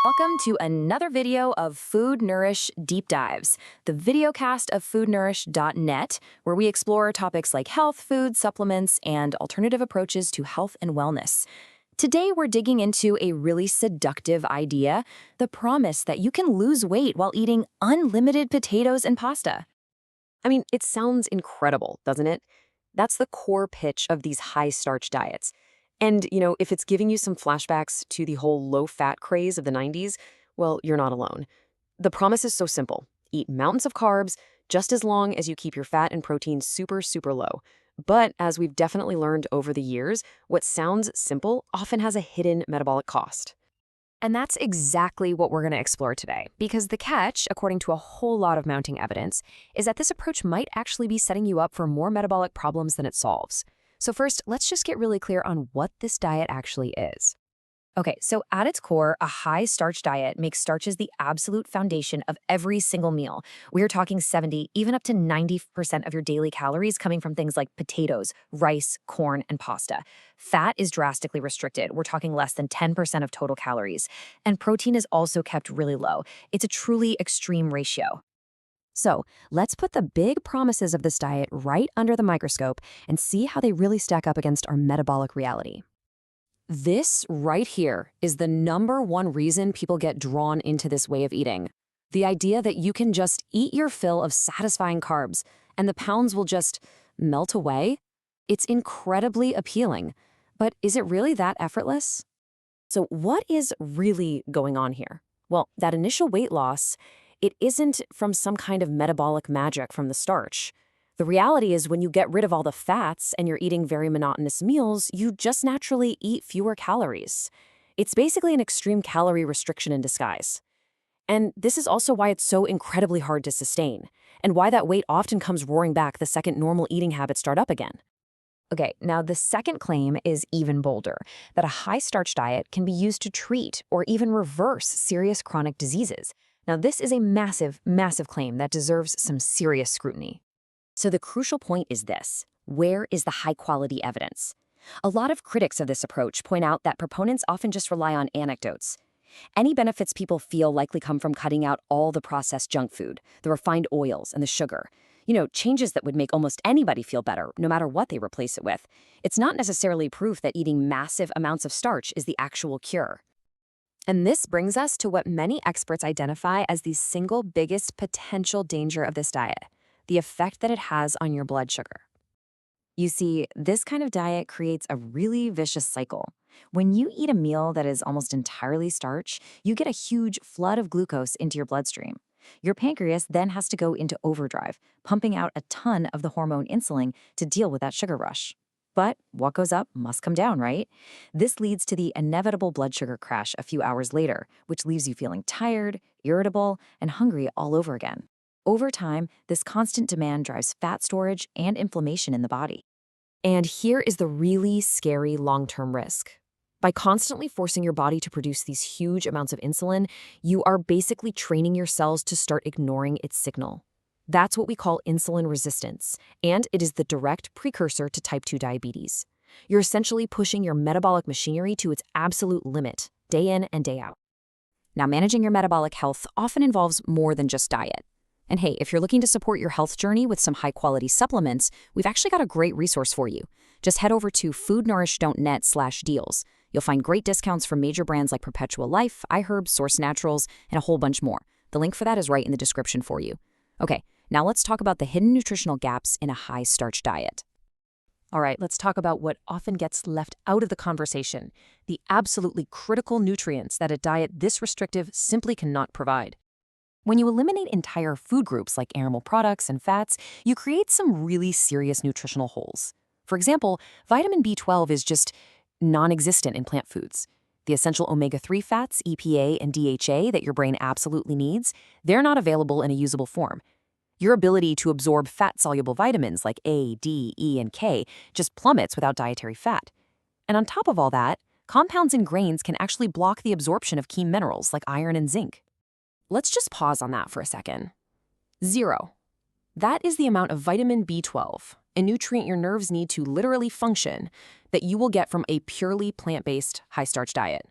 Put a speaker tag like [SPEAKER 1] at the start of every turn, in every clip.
[SPEAKER 1] Welcome to another video of Food Nourish Deep Dives, the videocast of foodnourish.net, where we explore topics like health, food, supplements, and alternative approaches to health and wellness. Today, we're digging into a really seductive idea, the promise that you can lose weight while eating unlimited potatoes and pasta.
[SPEAKER 2] I mean, it sounds incredible, doesn't it? That's the core pitch of these high-starch diets. And, if it's giving you some flashbacks to the whole low-fat craze of the 90s, well, you're not alone. The promise is so simple. Eat mountains of carbs just as long as you keep your fat and protein super, super low. But as we've definitely learned over the years, what sounds simple often has a hidden metabolic cost.
[SPEAKER 1] And that's exactly what we're going to explore today, because the catch, according to a whole lot of mounting evidence, is that this approach might actually be setting you up for more metabolic problems than it solves. So first, let's just get really clear on what this diet actually is. Okay, so at its core, a high-starch diet makes starches the absolute foundation of every single meal. We're talking 70, even up to 90% of your daily calories coming from things like potatoes, rice, corn, and pasta. Fat is drastically restricted. We're talking less than 10% of total calories. And protein is also kept really low. It's a truly extreme ratio. So let's put the big promises of this diet right under the microscope and see how they really stack up against our metabolic reality. This right here is the #1 reason people get drawn into this way of eating. The idea that you can just eat your fill of satisfying carbs and the pounds will just melt away. It's incredibly appealing. But is it really that effortless? So what is really going on here? Well, that initial weight loss, it isn't from some kind of metabolic magic from the starch. The reality is when you get rid of all the fats and you're eating very monotonous meals, you just naturally eat fewer calories. It's basically an extreme calorie restriction in disguise. And this is also why it's so incredibly hard to sustain, and why that weight often comes roaring back the second normal eating habits start up again. Okay, now the second claim is even bolder, that a high-starch diet can be used to treat or even reverse serious chronic diseases. Now this is a massive, massive claim that deserves some serious scrutiny. So the crucial point is this: where is the high-quality evidence? A lot of critics of this approach point out that proponents often just rely on anecdotes. Any benefits people feel likely come from cutting out all the processed junk food, the refined oils, and the sugar. Changes that would make almost anybody feel better, no matter what they replace it with. It's not necessarily proof that eating massive amounts of starch is the actual cure. And this brings us to what many experts identify as the single biggest potential danger of this diet: the effect that it has on your blood sugar. You see, this kind of diet creates a really vicious cycle. When you eat a meal that is almost entirely starch, you get a huge flood of glucose into your bloodstream. Your pancreas then has to go into overdrive, pumping out a ton of the hormone insulin to deal with that sugar rush. But what goes up must come down, right? This leads to the inevitable blood sugar crash a few hours later, which leaves you feeling tired, irritable, and hungry all over again. Over time, this constant demand drives fat storage and inflammation in the body. And here is the really scary long-term risk. By constantly forcing your body to produce these huge amounts of insulin, you are basically training your cells to start ignoring its signal. That's what we call insulin resistance, and it is the direct precursor to type 2 diabetes. You're essentially pushing your metabolic machinery to its absolute limit, day in and day out. Now, managing your metabolic health often involves more than just diet. And hey, if you're looking to support your health journey with some high-quality supplements, we've actually got a great resource for you. Just head over to foodnourish.net/deals. You'll find great discounts from major brands like Perpetual Life, iHerb, Source Naturals, and a whole bunch more. The link for that is right in the description for you. Okay, now let's talk about the hidden nutritional gaps in a high-starch diet. All right, let's talk about what often gets left out of the conversation: the absolutely critical nutrients that a diet this restrictive simply cannot provide. When you eliminate entire food groups like animal products and fats, you create some really serious nutritional holes. For example, vitamin B12 is just non-existent in plant foods. The essential omega-3 fats, EPA and DHA that your brain absolutely needs, they're not available in a usable form. Your ability to absorb fat-soluble vitamins like A, D, E, and K just plummets without dietary fat. And on top of all that, compounds in grains can actually block the absorption of key minerals like iron and zinc. Let's just pause on that for a second. 0. That is the amount of vitamin B12, a nutrient your nerves need to literally function, that you will get from a purely plant-based high-starch diet.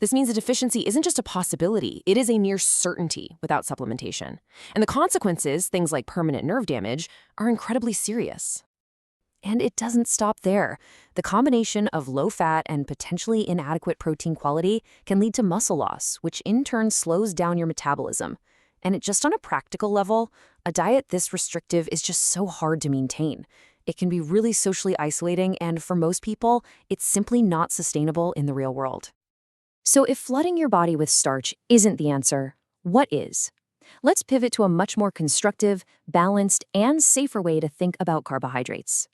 [SPEAKER 2] This means a deficiency isn't just a possibility, it is a near certainty without supplementation. And the consequences, things like permanent nerve damage, are incredibly serious. And it doesn't stop there. The combination of low fat and potentially inadequate protein quality can lead to muscle loss, which in turn slows down your metabolism. And just on a practical level, a diet this restrictive is just so hard to maintain. It can be really socially isolating, and for most people, it's simply not sustainable in the real world. So if flooding your body with starch isn't the answer, what is? Let's pivot to a much more constructive, balanced, and safer way to think about carbohydrates.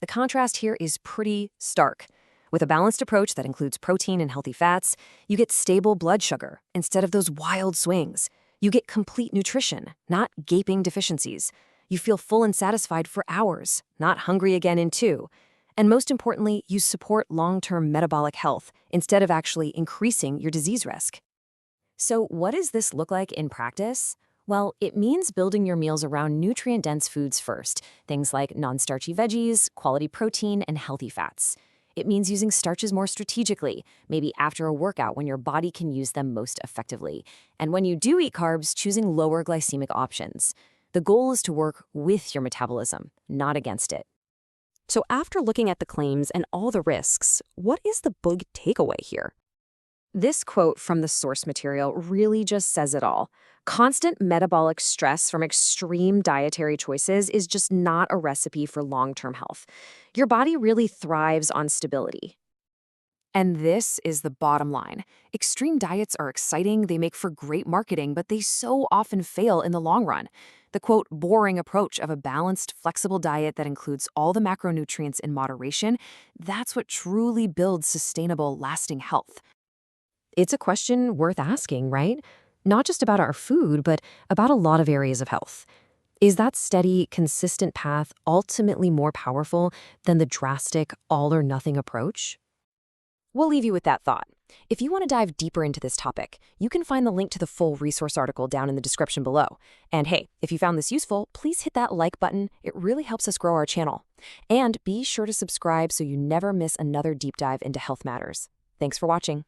[SPEAKER 2] The contrast here is pretty stark. With a balanced approach that includes protein and healthy fats, you get stable blood sugar instead of those wild swings. You get complete nutrition, not gaping deficiencies. You feel full and satisfied for hours, not hungry again in 2. And most importantly, you support long-term metabolic health instead of actually increasing your disease risk. So what does this look like in practice? Well, it means building your meals around nutrient-dense foods first, things like non-starchy veggies, quality protein, and healthy fats. It means using starches more strategically, maybe after a workout when your body can use them most effectively. And when you do eat carbs, choosing lower glycemic options. The goal is to work with your metabolism, not against it. So after looking at the claims and all the risks, what is the big takeaway here? This quote from the source material really just says it all. Constant metabolic stress from extreme dietary choices is just not a recipe for long-term health. Your body really thrives on stability. And this is the bottom line. Extreme diets are exciting, they make for great marketing, but they so often fail in the long run. The quote, boring approach of a balanced, flexible diet that includes all the macronutrients in moderation, that's what truly builds sustainable, lasting health. It's a question worth asking, right? Not just about our food, but about a lot of areas of health. Is that steady, consistent path ultimately more powerful than the drastic, all-or-nothing approach? We'll leave you with that thought. If you want to dive deeper into this topic, you can find the link to the full resource article down in the description below. And hey, if you found this useful, please hit that like button. It really helps us grow our channel. And be sure to subscribe so you never miss another deep dive into health matters. Thanks for watching.